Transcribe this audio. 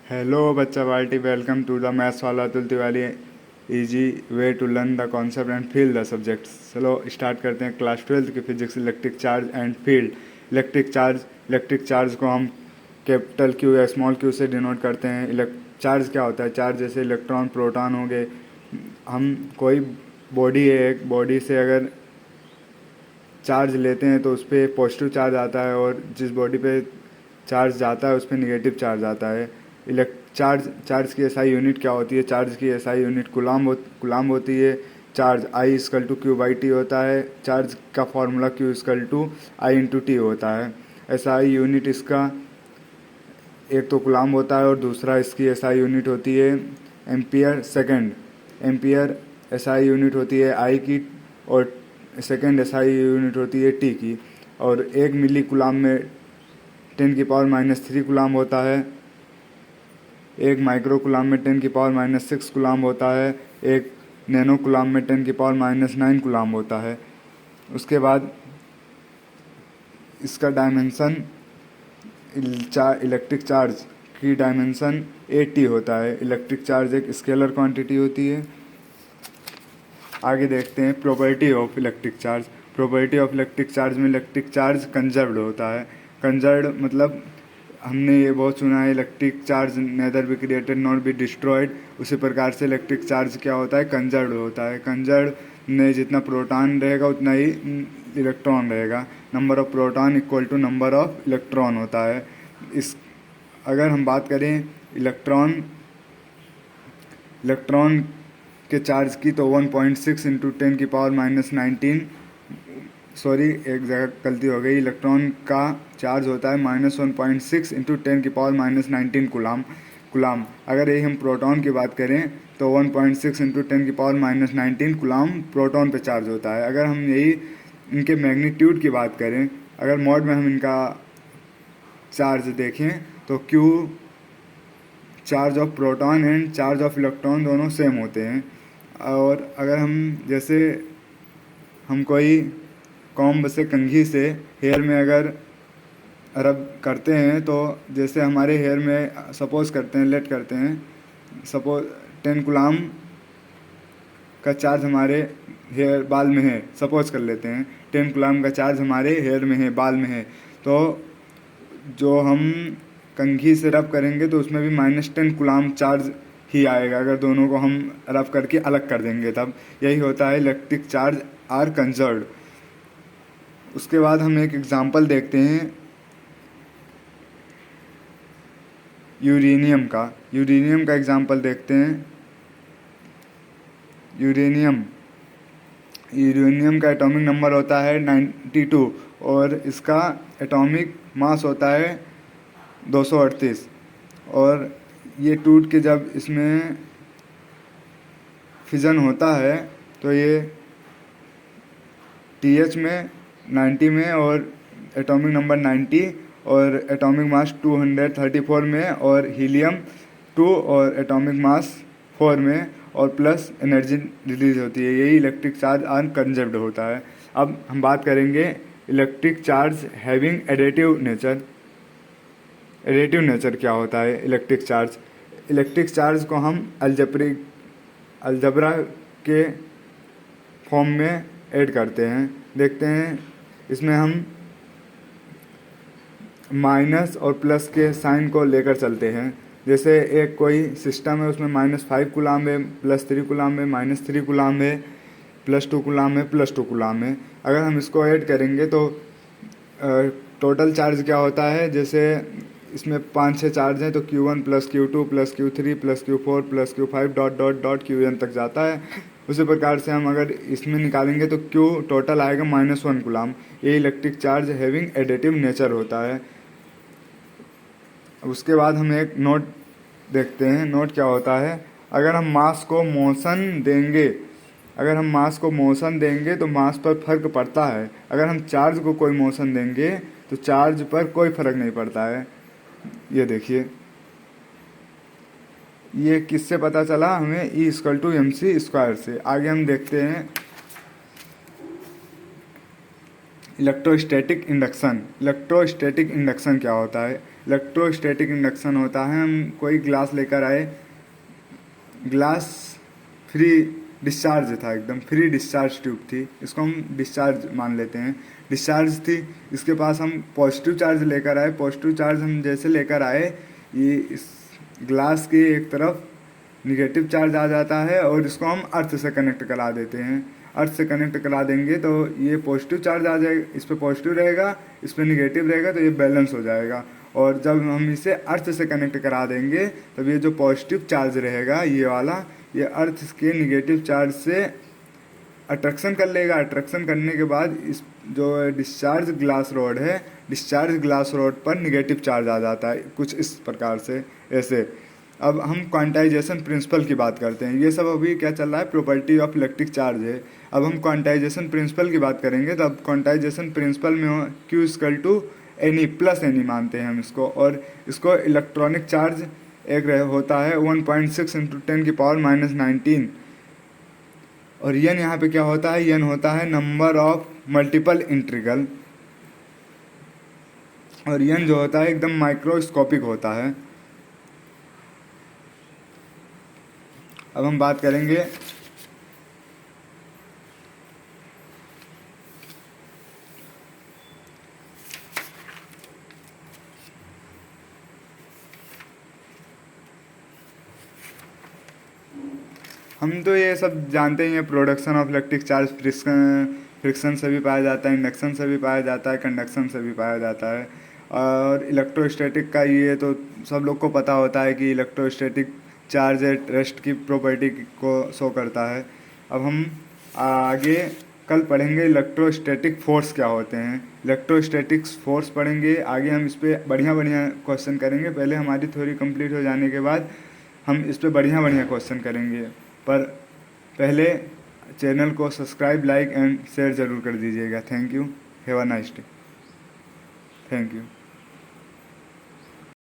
Hello बच्चा party, welcome to the maths वाला Atul Tiwari easy way to learn the concept and feel the subjects. चलो start करते हैं class 12 की physics electric charge and field. Electric charge को हम capital Q या स्मॉल क्यू से डिनोट करते हैं। चार्ज क्या होता है? चार्ज जैसे इलेक्ट्रॉन प्रोटॉन हो गए। हम कोई बॉडी है, एक बॉडी से अगर चार्ज लेते हैं तो उस पर पॉजिटिव चार्ज आता है, और जिस बॉडी पे चार्ज जाता है उस पर निगेटिव चार्ज आता है। चार्ज की एसआई यूनिट क्या होती है? चार्ज की एसआई यूनिट कुलाम होती है। Charge I equal to Q by T होता है। चार्ज का formula Q equal to I into T होता है। एसआई यूनिट इसका एक तो कुलाम होता है और दूसरा इसकी एसआई यूनिट होती है ampere second. Ampere SI unit होती है आई की, और सेकंड एसआई यूनिट होती है टी की। और 1 मिली कुलाम में 10⁻³ कुलाम होता है। 1 माइक्रो कुलाम में 10⁻⁶ कुलाम होता है। 1 नैनो कुलाम में 10⁻⁹ कुलाम होता है। उसके बाद इसका डायमेंशन, इलेक्ट्रिक चार्ज की डायमेंशन 80 होता है। इलेक्ट्रिक चार्ज एक स्केलर क्वांटिटी होती है। आगे देखते हैं property of electric charge. Property of electric charge में इलेक्ट्रिक चार्ज कंजर्व्ड होता है। कंजर्व्ड मतलब हमने ये बहुत सुना है, electric charge nether be created not be destroyed. उसी प्रकार से इलेक्ट्रिक चार्ज क्या होता है? कंजर्व्ड होता है। कंजर्व्ड में जितना प्रोटॉन रहेगा उतना ही इलेक्ट्रॉन रहेगा। Number of proton equal to number of electron होता है। इस अगर हम बात करें इलेक्ट्रॉन के चार्ज की, तो 1.6 इंटू 10⁻⁹, सॉरी एक जगह गलती हो गई। इलेक्ट्रॉन का चार्ज होता है -1.6 इंटू 10⁻⁹ कुलाम। अगर यही हम प्रोटॉन की बात करें तो 1.6 इंटू 10⁻⁹ कुलाम प्रोटॉन पे चार्ज होता है। अगर हम यही इनके मैग्नीट्यूड की बात करें, अगर मॉड में हम इनका चार्ज देखें तो Q charge of proton and charge of electron दोनों सेम होते हैं। और अगर हम कोई कॉम्ब से, कंघी से हेयर में अगर रब करते हैं, तो जैसे हमारे हेयर में सपोज करते हैं, लेट करते हैं, सपोज 10 कुलाम का चार्ज हमारे हेयर बाल में है, सपोज कर लेते हैं 10 कुलाम का चार्ज हमारे हेयर में है, बाल में है। तो जो हम कंघी से रब करेंगे तो उसमें भी -10 कुलाम चार्ज ही आएगा, अगर दोनों को हम रब करके अलग कर देंगे तब। यही होता है इलेक्ट्रिक चार्ज आर कंजर्व्ड। उसके बाद हम एक एग्जांपल देखते हैं यूरेनियम का एग्जांपल देखते हैं। यूरेनियम का एटॉमिक नंबर होता है 92, और इसका एटॉमिक मास होता है 238। और ये टूट के जब इसमें फिजन होता है तो ये TH में 90 में, और एटॉमिक नंबर 90, और एटॉमिक मास 234 में, और हीलियम 2 और एटॉमिक मास 4 में, और प्लस एनर्जी रिलीज होती है। यही इलेक्ट्रिक चार्ज अनकंजर्व्ड होता है। अब हम बात करेंगे electric charge having additive nature. Additive nature क्या होता है? इलेक्ट्रिक चार्ज को हम अलजबरा के फॉर्म में ऐड करते हैं। देखते हैं इसमें हम माइनस और प्लस के साइन को लेकर चलते हैं। जैसे एक कोई सिस्टम है, उसमें -5 कुलाम है, +3 कुलाम है, -3 कुलाम है, +2 कुलाम है, +2 कुलाम है। अगर हम इसको ऐड करेंगे तो टोटल चार्ज क्या होता है? जैसे इसमें 5-6 चार्ज हैं तो Q1 + Q2 + Q3 + Q4 + Q5 dot Qn तक जाता है। उसी प्रकार से हम अगर इसमें निकालेंगे तो Q टोटल आएगा -1 कुलाम। ये electric charge having additive nature होता है। उसके बाद हम एक नोट देखते हैं। नोट क्या होता है? अगर हम मास को मोशन देंगे तो मास पर फर्क पड़ता है। अगर हम चार्ज को कोई मोशन देंगे तो चार्ज पर कोई फर्क नहीं पड़ता है। ये देखिए, ये किससे पता चला हमें? E = mc² से। आगे हम देखते हैं इलेक्ट्रोस्टैटिक इंडक्शन। इलेक्ट्रोस्टैटिक इंडक्शन क्या होता है? इलेक्ट्रोस्टैटिक इंडक्शन होता है, हम कोई ग्लास लेकर आए, ग्लास फ्री डिस्चार्ज था, एकदम फ्री डिस्चार्ज ट्यूब थी, इसको हम डिस्चार्ज मान लेते हैं, डिस्चार्ज थी। इसके पास हम पॉजिटिव चार्ज लेकर आए, पॉजिटिव चार्ज हम जैसे लेकर आए, ये इस ग्लास के एक तरफ निगेटिव चार्ज आ जाता है और इसको हम अर्थ से कनेक्ट करा देते हैं। अर्थ से कनेक्ट करा देंगे तो ये पॉजिटिव चार्ज आ जाएगा, इस पर पॉजिटिव रहेगा, इस पर निगेटिव रहेगा, तो ये बैलेंस हो जाएगा। और जब हम इसे अर्थ से कनेक्ट करा देंगे तब ये जो पॉजिटिव चार्ज रहेगा ये वाला, ये अर्थ के निगेटिव चार्ज से अट्रैक्शन कर लेगा। अट्रैक्शन करने के बाद इस जो डिस्चार्ज ग्लास रॉड है, डिस्चार्ज ग्लास रॉड पर निगेटिव चार्ज आ जाता है, कुछ इस प्रकार से ऐसे। अब हम क्वांटाइजेशन प्रिंसिपल की बात करते हैं। ये सब अभी क्या चल रहा है, प्रॉपर्टी ऑफ इलेक्ट्रिक चार्ज है। अब हम क्वांटाइजेशन प्रिंसिपल की बात करेंगे, तो अब क्वांटाइजेशन प्रिंसिपल में Q equal to any plus any मानते हैं हम इसको, और इसको इलेक्ट्रॉनिक चार्ज एक होता है 1.6 इंटू 10⁻⁻19। और यन यहाँ पे क्या होता है, यन होता है नंबर ऑफ मल्टीपल इंटीग्रल, और यन जो होता है एकदम माइक्रोस्कोपिक होता है। अब हम बात करेंगे हम तो ये सब जानते ही हैं, production of electric charge friction से भी पाया जाता है, इंडक्शन से भी पाया जाता है, कंडक्शन से भी पाया जाता है। और इलेक्ट्रोस्टैटिक का ये तो सब लोग को पता होता है कि इलेक्ट्रोस्टैटिक चार्ज एट रेस्ट की प्रॉपर्टी को शो करता है। अब हम आगे कल पढ़ेंगे इलेक्ट्रोस्टैटिक फोर्स क्या होते हैं, इलेक्ट्रोस्टैटिक फोर्स पढ़ेंगे आगे। हम इस पर बढ़िया बढ़िया क्वेश्चन करेंगे, पहले हमारी थ्योरी कंप्लीट हो जाने के बाद हम इस पर बढ़िया बढ़िया क्वेश्चन करेंगे। पर पहले चैनल को सब्सक्राइब, लाइक एंड शेयर ज़रूर कर दीजिएगा। Thank you, have a nice day. Thank you.